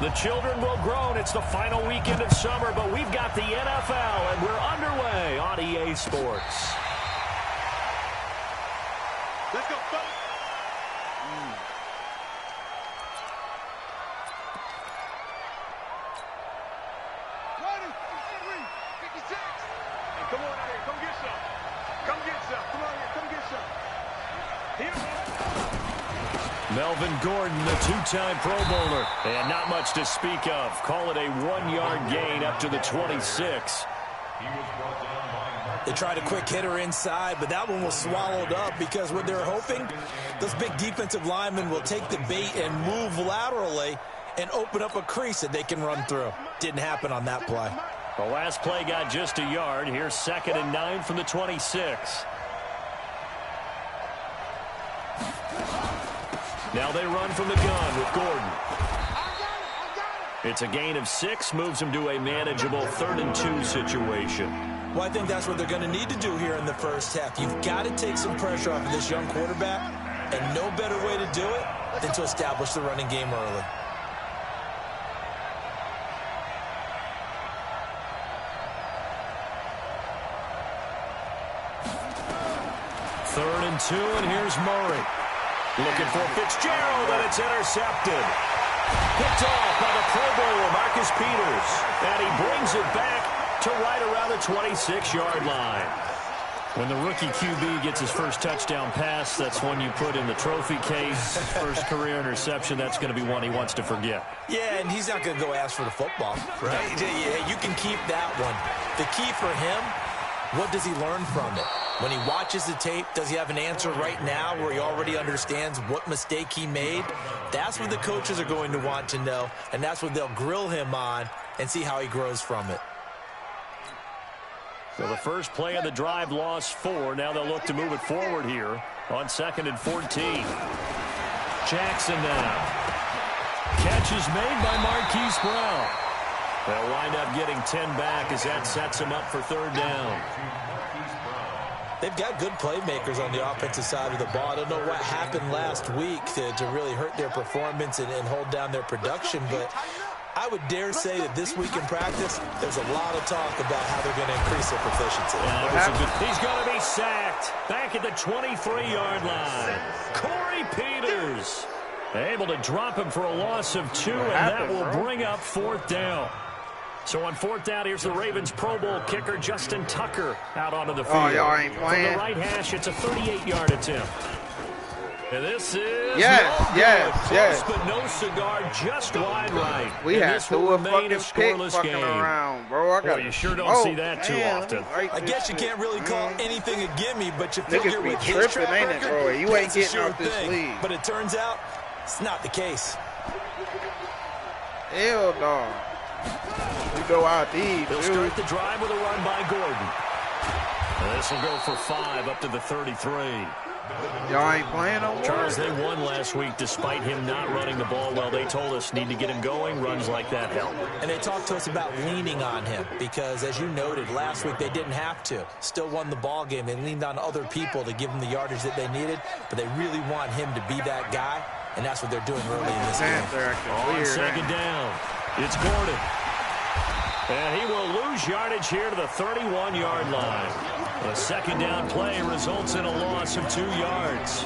The children will groan. It's the final weekend of summer, but we've got the NFL, and we're underway on EA Sports. Let's go, folks. Ready, 56. Hey, come on out here. Come get some. Come get some. Come on here. Come get some. Here. Melvin Gordon, the two-time Pro Bowler. And not much to speak of. Call it a 1-yard gain up to the 26. They tried a quick hitter inside, but that one was swallowed up because what they're hoping, those big defensive linemen will take the bait and move laterally and open up a crease that they can run through. Didn't happen on that play. The last play got just a yard. Here's 2nd and 9 from the 26. Now they run from the gun with Gordon. It's a gain of 6, moves him to a manageable 3rd and 2 situation. Well, I think that's what they're going to need to do here in the first half. You've got to take some pressure off of this young quarterback, and no better way to do it than to establish the running game early. Third and 2, and here's Murray. Looking for Fitzgerald, and it's intercepted. Picked off by the Pro Bowler, Marcus Peters. And he brings it back to right around the 26-yard line. When the rookie QB gets his first touchdown pass, that's one you put in the trophy case. First career interception, that's going to be one he wants to forget. Yeah, and he's not going to go ask for the football. Right. Yeah, you can keep that one. The key for him, what does he learn from it? When he watches the tape, does he have an answer right now where he already understands what mistake he made? That's what the coaches are going to want to know, and that's what they'll grill him on and see how he grows from it. So the first play of the drive lost 4. Now they'll look to move it forward here on 2nd and 14. Jackson now. Catch is made by Marquise Brown. They'll wind up getting 10 back as that sets him up for 3rd down. They've got good playmakers on the offensive side of the ball. I don't know what happened last week to really hurt their performance and hold down their production, but I would dare say that this week in practice, there's a lot of talk about how they're going to increase their proficiency. He's going to be sacked back at the 23-yard line. Corey Peters able to drop him for a loss of 2, and that will bring up 4th down. So on 4th down, here's the Ravens Pro Bowl kicker Justin Tucker out onto the field. Oh, y'all ain't playing. From the right hash, it's a 38-yard attempt. And this is yes. but no cigar, just wide right. We had to a fucking pick fucking game. Around, bro. Boy, you sure don't see that too often. I guess you can't really call anything a gimme, but you figure with his tripping, track ain't it, record, bro? You ain't getting sure off this thing. league. But it turns out it's not the case. Hell no. We go out deep. They'll start the drive with a run by Gordon. This will go for 5 up to the 33. Y'all ain't playing no more. Charles, they won last week despite him not running the ball well. They told us need to get him going. Runs like that help. And they talked to us about leaning on him because, as you noted, last week they didn't have to. Still won the ball game. They leaned on other people to give them the yardage that they needed, but they really want him to be that guy, and that's what they're doing early in this game. On 2nd down, it's Gordon. And he will lose yardage here to the 31-yard line. The 2nd down play results in a loss of 2 yards.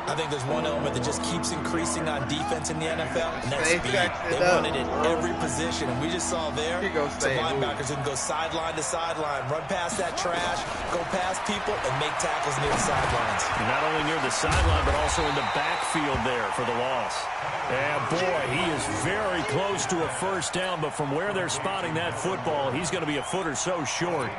I think there's one element that just keeps increasing on defense in the NFL, and that's speed. They want it at every position, and we just saw there some linebackers who can go sideline to sideline, run past that trash, go past people, and make tackles near the sidelines. And not only near the sideline, but also in the backfield there for the loss. And boy, he is very close to a 1st down, but from where they're spotting that football, he's going to be a foot or so short.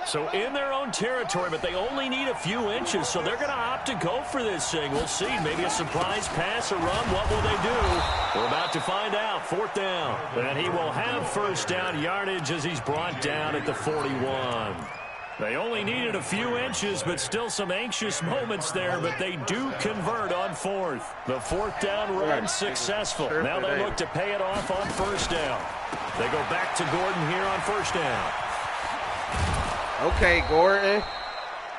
So in their own territory, but they only need a few inches, so they're going to opt to go for this thing. We'll see. Maybe a surprise pass or run. What will they do? We're about to find out. 4th down. And he will have 1st down yardage as he's brought down at the 41. They only needed a few inches, but still some anxious moments there, but they do convert on fourth. The fourth down run successful. Now they look to pay it off on first down. They go back to Gordon here on first down. Okay, Gordon.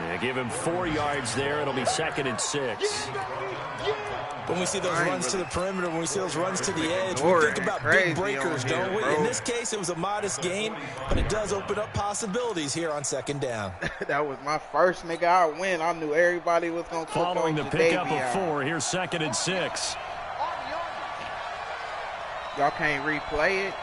Yeah, give him 4 yards there. It'll be 2nd and 6. When we see those runs to the perimeter, when we see those runs to the edge, we think about big breakers, don't we? In this case, it was a modest gain, but it does open up possibilities here on 2nd down. That was my first nigga I win. I knew everybody was going to put on Following the pickup of 4, here's 2nd and 6. Y'all can't replay it.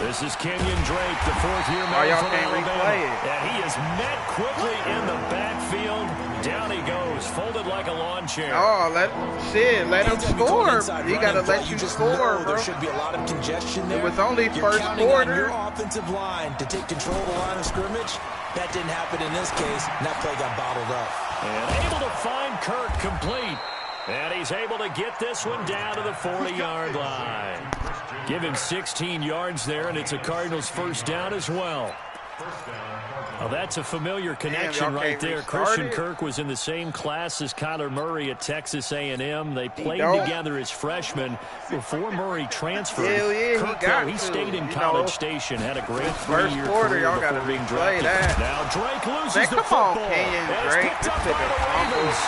This is Kenyon Drake, the fourth-year man y'all from can't Alabama. replay it. And he is met quickly in the backfield. Down he goes, folded like a lawn chair. Oh, let him score. He got to let you score, bro. There should be a lot of congestion there. It was only You're first counting quarter. on your offensive line to take control of the line of scrimmage. That didn't happen in this case, and that play got bottled up. And able to find Kirk complete. And he's able to get this one down to the 40-yard line. Give him 16 yards there, and it's a Cardinals first down as well. Well, that's a familiar connection right there. Christian Kirk was in the same class as Kyler Murray at Texas A&M. They played together as freshmen before Murray transferred. Kirk, he stayed in College Station, had a great 3-year career before being drafted. Now Drake loses the football. And it's picked up by the Ravens.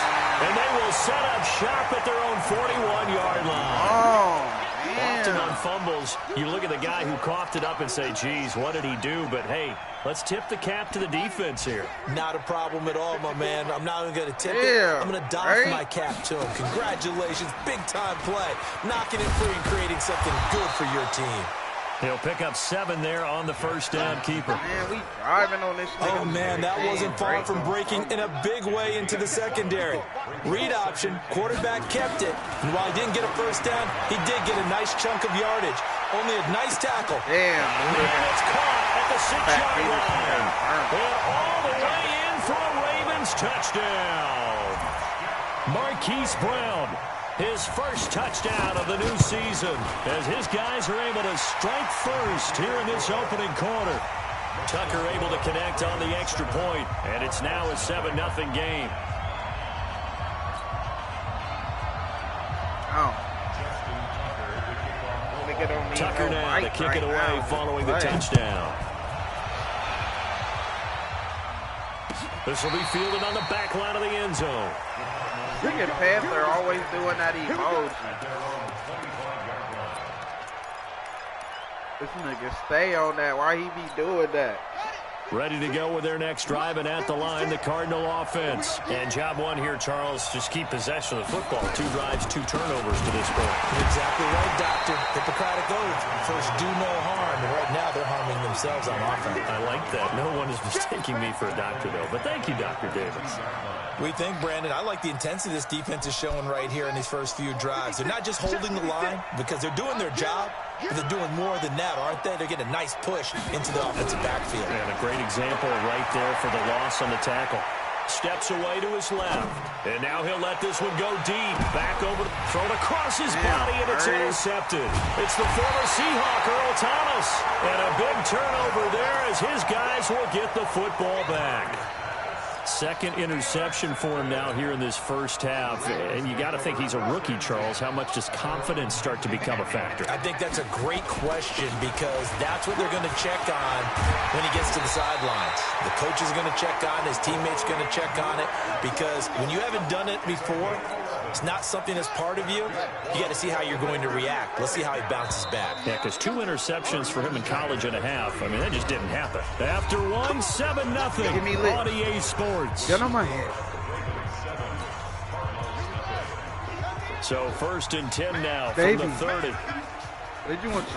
And they will set up shop at their own 41-yard line. Often on fumbles, you look at the guy who coughed it up and say, geez, what did he do? But, hey, let's tip the cap to the defense here. Not a problem at all, my man. I'm not even going to tip it. I'm going to doff my cap to him. Congratulations. Big-time play. Knocking it free and creating something good for your team. He'll pick up 7 there on the first down keeper. Man, we driving on this thing. Oh, man, that wasn't far from breaking in a big way into the secondary. Read option, quarterback kept it. And while he didn't get a first down, he did get a nice chunk of yardage. Only a nice tackle. Damn. And it's caught at the 6-yard line. And all the way in for a Ravens touchdown. Marquise Brown. His first touchdown of the new season as his guys are able to strike first here in this opening quarter. Tucker able to connect on the extra point, and it's now a 7-0 game. Tucker now to kick it away following the touchdown. This will be fielded on the back line of the end zone. Look at Panther always doing that emoji. This nigga stay on that. Why he be doing that? Ready to go with their next drive, and at the line, the Cardinal offense. And job one here, Charles, just keep possession of the football. 2 drives, 2 turnovers to this point. Exactly right, Doctor. Hippocratic oath. First, do no harm. And right now, they're harming themselves on offense. I like that. No one is mistaking me for a doctor, though. But thank you, Dr. Davis. We think, Brandon, I like the intensity this defense is showing right here in these first few drives. They're not just holding the line because they're doing their job, but they're doing more than that, aren't they? They're getting a nice push into the offensive backfield. And a great example right there for the loss on the tackle. Steps away to his left. And now he'll let this one go deep. Back over, thrown across his body, and it's intercepted. It's the former Seahawk, Earl Thomas. And a big turnover there as his guys will get the football back. Second interception for him now here in this first half. And you got to think he's a rookie, Charles. How much does confidence start to become a factor? I think that's a great question because that's what they're going to check on when he gets to the sidelines. The coach is going to check on, his teammates going to check on it because when you haven't done it before, it's not something that's part of you. You got to see how you're going to react. Let's see how he bounces back. Yeah, because 2 interceptions for him in college and a half. I mean, that just didn't happen. After 1, 7-0 on EA Sports. Get on my head. So first and 10 now Baby. from the 30. What did you want to?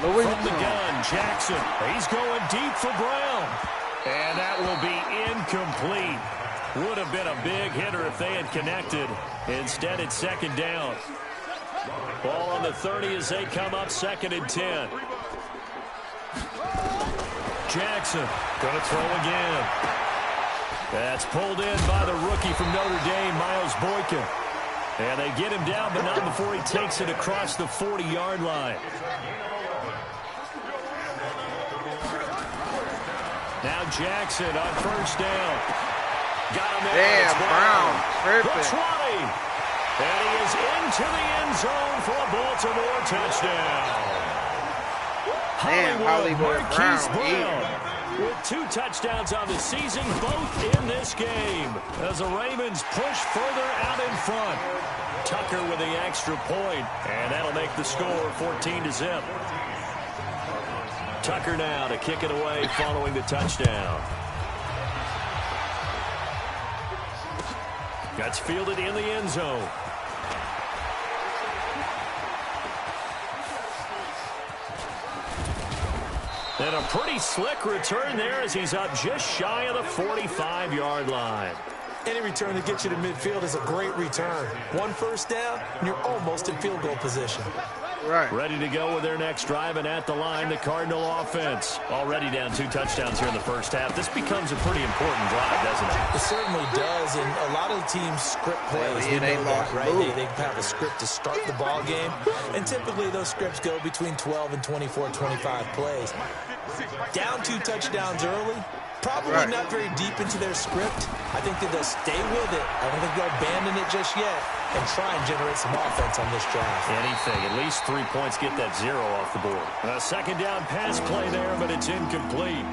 From the gun, Jackson. He's going deep for Brown. And that will be incomplete. Would have been a big hitter if they had connected. Instead, it's second down. Ball on the 30 as they come up 2nd and 10. Jackson going to throw again. That's pulled in by the rookie from Notre Dame, Miles Boykin. And they get him down, but not before he takes it across the 40-yard line. Jackson on first down. Got him there. Damn, Brown. The Perfect. 20. And he is into the end zone for a Baltimore touchdown. Damn, Hollywood Marquise Brown. with 2 touchdowns on the season, both in this game, as the Ravens push further out in front. Tucker with the extra point, and that'll make the score 14-0. Tucker now to kick it away following the touchdown. That's fielded in the end zone. And a pretty slick return there as he's up just shy of the 45-yard line. Any return that gets you to midfield is a great return. 1 first down, and you're almost in field goal position. Right. Ready to go with their next drive, and at the line, the Cardinal offense. Already down 2 touchdowns here in the first half. This becomes a pretty important drive, doesn't it? It certainly does, and a lot of the teams script plays. Yeah, they lost right? move. They have a script to start the ball game, and typically those scripts go between 12 and 24, 25 plays. Down 2 touchdowns early, probably not very deep into their script. I think that they'll stay with it. I don't think they'll abandon it just yet and try and generate some offense on this drive. Anything. At least 3 points, get that 0 off the board. A second down pass play there, but it's incomplete.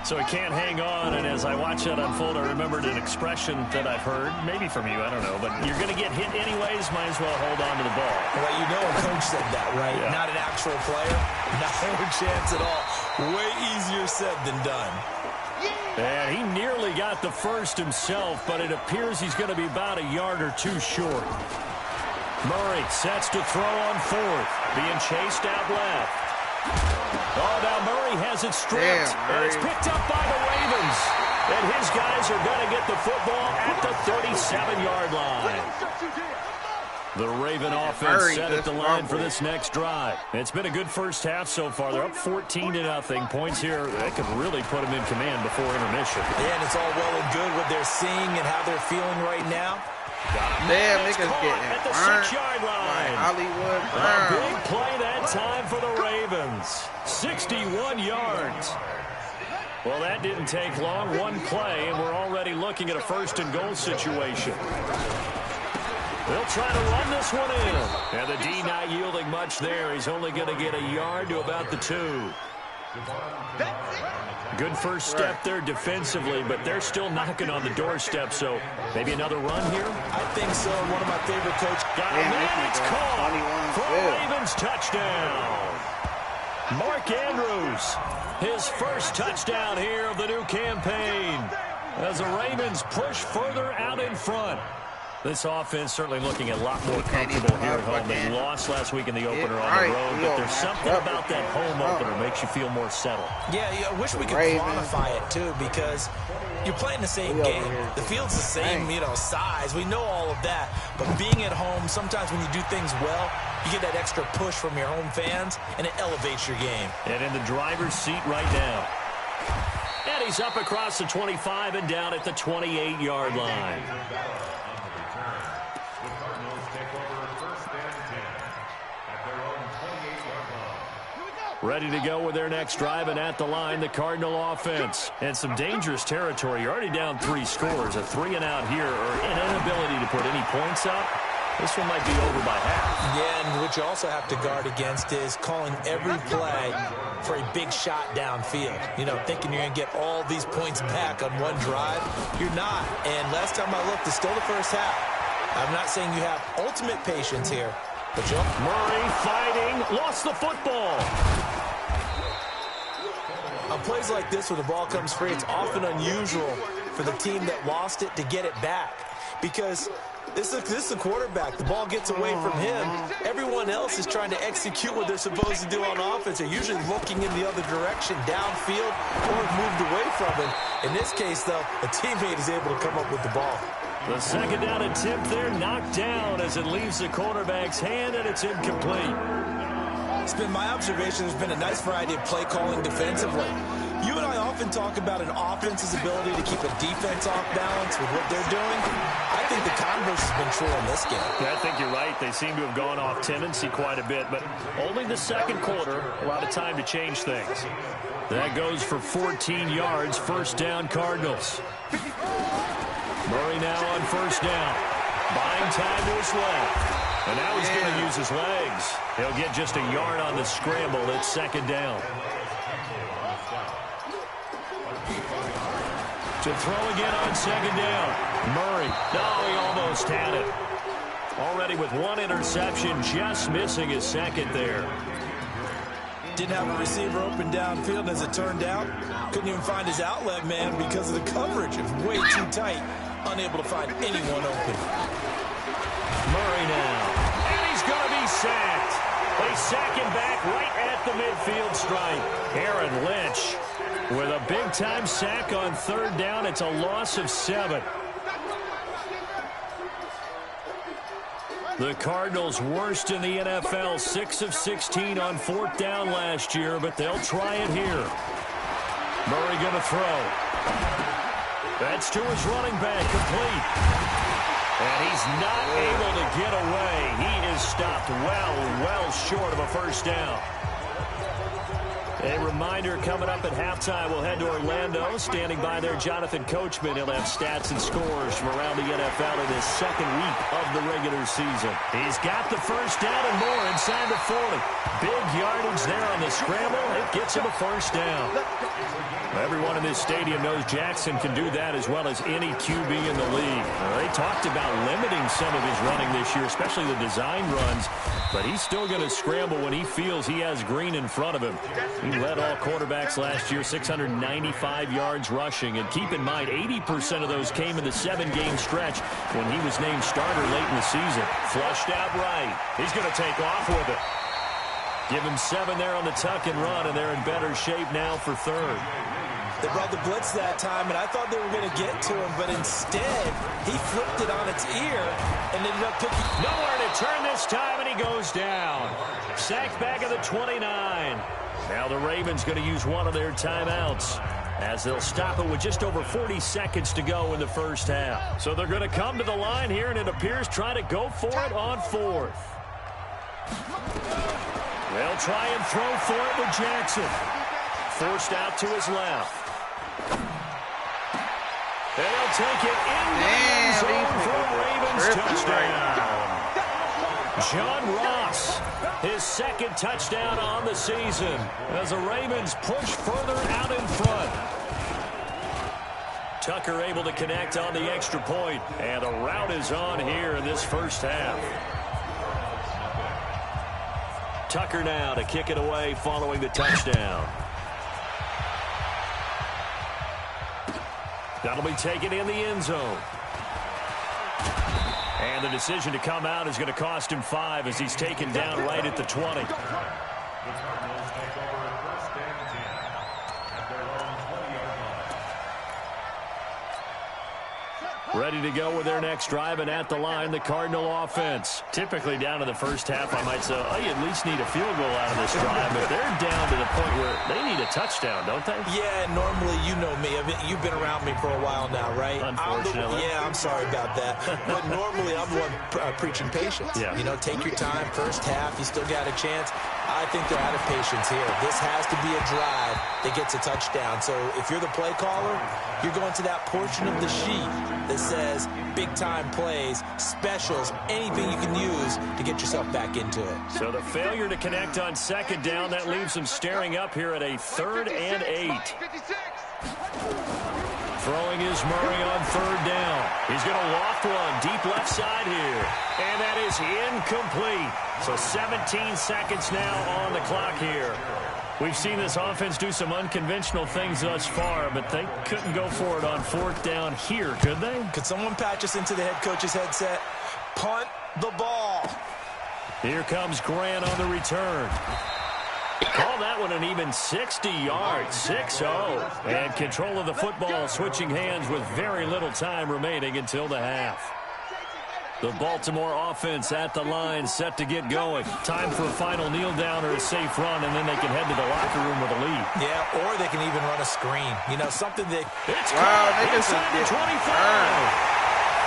So he can't hang on, and as I watch that unfold, I remembered an expression that I've heard, maybe from you, I don't know, but you're going to get hit anyways, might as well hold on to the ball. Well, you know a coach said that, right? Yeah. Not an actual player. Not a chance at all. Way easier said than done. And he nearly got the first himself, but it appears he's going to be about a yard or 2 short. Murray sets to throw on 4th, being chased out left. Oh, now Murray has it stripped, and it's picked up by the Ravens. And his guys are going to get the football at the 37-yard line. The Raven offense set at the line for this next drive. It's been a good first half so far. They're up 14-0. Points here, they could really put them in command before intermission. Yeah, and it's all well and good what they're seeing and how they're feeling right now. Damn, niggas getting at the burned. 6-yard line. Hollywood A Brown. big play that time for the Ravens. 61 yards. Well, that didn't take long. 1 play, and we're already looking at a 1st and goal situation. They'll try to run this one in. And the D not yielding much there. He's only going to get a yard to about the 2. Good first step there defensively, but they're still knocking on the doorstep, so maybe another run here? I think so. One of my favorite coaches. Got him, and it's caught for a Ravens touchdown. Mark Andrews, his first touchdown here of the new campaign, as the Ravens push further out in front. This offense certainly looking a lot more comfortable here at home. They lost last week in the opener on the road, but there's something about that home opener makes you feel more settled. Yeah, I wish we could quantify it, too, because you're playing the same game. The field's the same, size. We know all of that. But being at home, sometimes when you do things well, you get that extra push from your home fans, and it elevates your game. And in the driver's seat right now. And he's up across the 25 and down at the 28-yard line. Ready to go with their next drive, and at the line, the Cardinal offense. And some dangerous territory. You're already down 3 scores. A 3-and-out here, or an inability to put any points up. This one might be over by half. Yeah, and what you also have to guard against is calling every play for a big shot downfield. Thinking you're going to get all these points back on one drive. You're not. And last time I looked, it's still the first half. I'm not saying you have ultimate patience here. But Murray fighting, lost the football. On plays like this, when the ball comes free, it's often unusual for the team that lost it to get it back. Because this is the quarterback. The ball gets away from him. Everyone else is trying to execute what they're supposed to do on offense. They're usually looking in the other direction, downfield, or moved away from him. In this case, though, a teammate is able to come up with the ball. The second down attempt there knocked down as it leaves the quarterback's hand, and it's incomplete. It's been my observation there's been a nice variety of play calling defensively. You and I often talk about an offense's ability to keep a defense off balance with what they're doing. I think the converse has been true in this game. Yeah, I think you're right. They seem to have gone off tendency quite a bit, but only the second quarter, a lot of time to change things. That goes for 14 yards, first down Cardinals. Murray now on first down. Buying time to his left. And now he's going to use his legs. He'll get just a yard on the scramble. It's second down. To throw again on second down. Murray. No, he almost had it. Already with one interception, just missing his second there. Didn't have a receiver open downfield, as it turned out. Couldn't even find his outlet man because of the coverage. It was way too tight. Unable to find anyone open. Murray now. And he's going to be sacked. They sack him back right at the midfield stripe. Aaron Lynch with a big-time sack on third down. It's a loss of 7. The Cardinals worst in the NFL, 6 of 16 on fourth down last year, but they'll try it here. Murray going to throw. That's to his running back, complete. And he's not able to get away. He is stopped well short of a first down. A reminder coming up at halftime, we'll head to Orlando. Standing by there, Jonathan Coachman. He'll have stats and scores from around the NFL in his second week of the regular season. He's got the first down and more inside the 40. Big yardage there on the scramble. It gets him a first down. Everyone in this stadium knows Jackson can do that as well as any QB in the league. They talked about limiting some of his running this year, especially the design runs, but he's still going to scramble when he feels he has green in front of him. He led all quarterbacks last year, 695 yards rushing. And keep in mind, 80% of those came in the 7-game stretch when he was named starter late in the season. Flushed out right. He's going to take off with it. Give him 7 there on the tuck and run, and they're in better shape now for third. They brought the blitz that time, and I thought they were going to get to him, but instead, he flipped it on its ear and ended up picking. Nowhere to turn this time, and he goes down. Sacked back at the 29. Now the Ravens going to use one of their timeouts as they'll stop it with just over 40 seconds to go in the first half. So they're going to come to the line here, and it appears try to go for it on fourth. They'll try and throw for it with Jackson. Forced out to his left. And they'll take it into the end zone for a Ravens touchdown. John Ross, his second touchdown on the season as the Ravens push further out in front. Tucker able to connect on the extra point, and the route is on here in this first half. Tucker now to kick it away following the touchdown. That'll be taken in the end zone. And the decision to come out is going to cost him 5 as he's taken down right at the 20. Ready to go with their next drive, and at the line, the Cardinal offense. Typically down to the first half, I might say, oh, you at least need a field goal out of this drive, but they're down to the point where they need a touchdown, don't they? Yeah, normally, you know me. You've been around me for a while now, right? Unfortunately. I'm sorry about that. But normally, I'm the one preaching patience. Yeah. You know, take your time, first half, you still got a chance. I think they're out of patience here. This has to be a drive that gets a touchdown. So if you're the play caller, you're going to that portion of the sheet that says big-time plays, specials, anything you can use to get yourself back into it. So the failure to connect on second down, that leaves them staring up here at a 3rd and 8. Throwing is Murray on third down. He's going to loft one deep left side here. And that is incomplete. So 17 seconds now on the clock here. We've seen this offense do some unconventional things thus far, but they couldn't go for it on fourth down here, could they? Could someone patch us into the head coach's headset? Punt the ball. Here comes Grant on the return. Call that one an even 60 yards, 6-0. And control of the football switching hands with very little time remaining until the half. The Baltimore offense at the line, set to get going. Time for a final kneel down or a safe run, and then they can head to the locker room with a lead. Yeah, or they can even run a screen. You know, something that... It's caught inside the 25.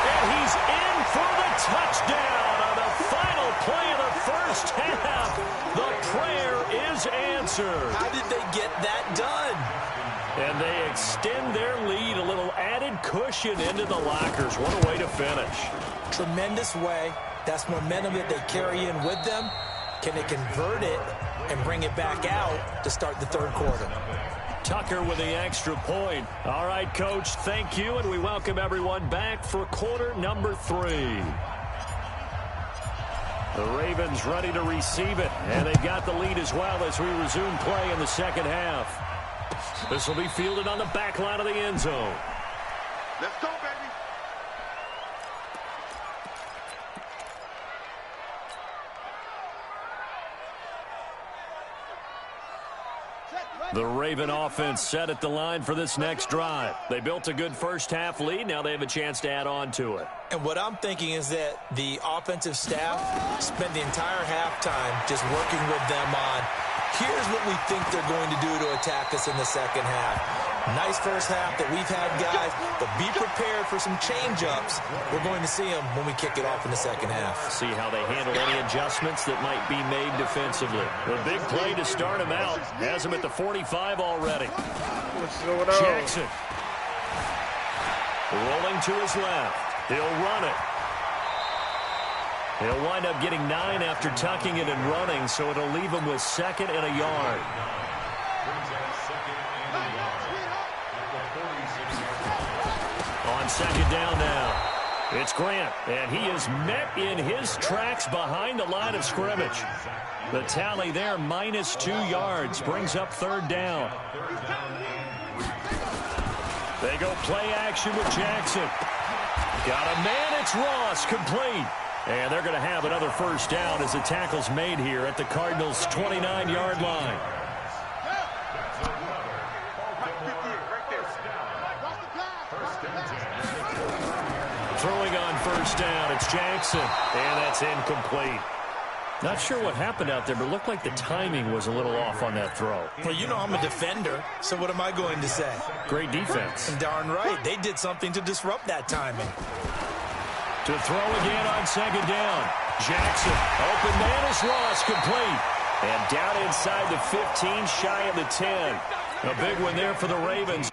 And he's in for the touchdown on the final play of the first half. The prayer is is answered. How did they get that done? And they extend their lead, a little added cushion into the lockers. What a way to finish. Tremendous way. That's momentum that they carry in with them. Can they convert it and bring it back out to start the third quarter? Tucker with the extra point. All right, Coach, thank you, and we welcome everyone back for quarter number 3. The Ravens ready to receive it, and they've got the lead as well as we resume play in the second half. This will be fielded on the back line of the end zone. Let's go, baby. The Raven offense set at the line for this next drive. They built a good first half lead. Now they have a chance to add on to it. And what I'm thinking is that the offensive staff spent the entire halftime just working with them on, here's what we think they're going to do to attack us in the second half. Nice first half that we've had, guys, but be prepared for some change-ups. We're going to see them when we kick it off in the second half. See how they handle any adjustments that might be made defensively. The big play to start him out has him at the 45 already. Jackson. Rolling to his left. He'll run it. He'll wind up getting 9 after tucking it and running, so it'll leave him with 2nd and a yard. On 2nd down now. It's Grant, and he is met in his tracks behind the line of scrimmage. The tally there, -2 yards, brings up 3rd down. They go play action with Jackson. Got a man, it's Ross, complete. And they're going to have another first down as the tackle's made here at the Cardinals' 29-yard line. Throwing on first down, it's Jackson, and that's incomplete. Not sure what happened out there, but it looked like the timing was a little off on that throw. Well, you know I'm a defender, so what am I going to say? Great defense. And darn right, they did something to disrupt that timing. To throw again on 2nd down. Jackson, open man is Ross, complete. And down inside the 15, shy of the 10. A big one there for the Ravens.